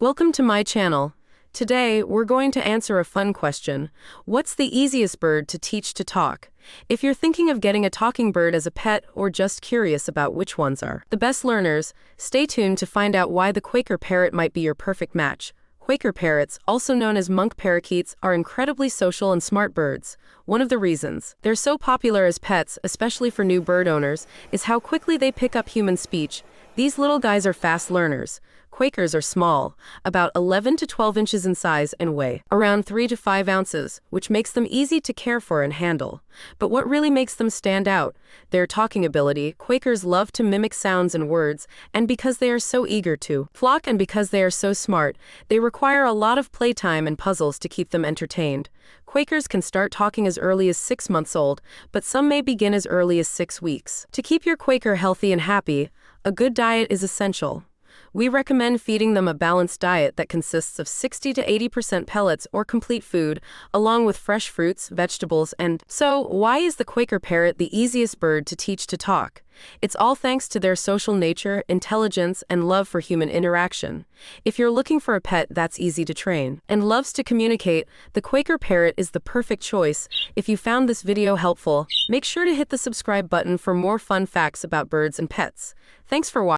Welcome to my channel. Today, we're going to answer a fun question. What's the easiest bird to teach to talk? If you're thinking of getting a talking bird as a pet or just curious about which ones are the best learners, stay tuned to find out why the Quaker parrot might be your perfect match. Quaker parrots, also known as monk parakeets, are incredibly social and smart birds. One of the reasons they're so popular as pets, especially for new bird owners, is how quickly they pick up human speech. These little guys are fast learners. Quakers are small, about 11 to 12 inches in size and weigh around 3 to 5 ounces, which makes them easy to care for and handle. But what really makes them stand out? Their talking ability. Quakers love to mimic sounds and words, and because they are so eager to flock and because they are so smart, they require a lot of playtime and puzzles to keep them entertained. Quakers can start talking as early as 6 months old, but some may begin as early as 6 weeks. To keep your Quaker healthy and happy, a good diet is essential. We recommend feeding them a balanced diet that consists of 60 to 80% pellets or complete food, along with fresh fruits, vegetables, and so, why is the Quaker parrot the easiest bird to teach to talk? It's all thanks to their social nature, intelligence, and love for human interaction. If you're looking for a pet that's easy to train and loves to communicate, the Quaker parrot is the perfect choice. If you found this video helpful, make sure to hit the subscribe button for more fun facts about birds and pets. Thanks for watching.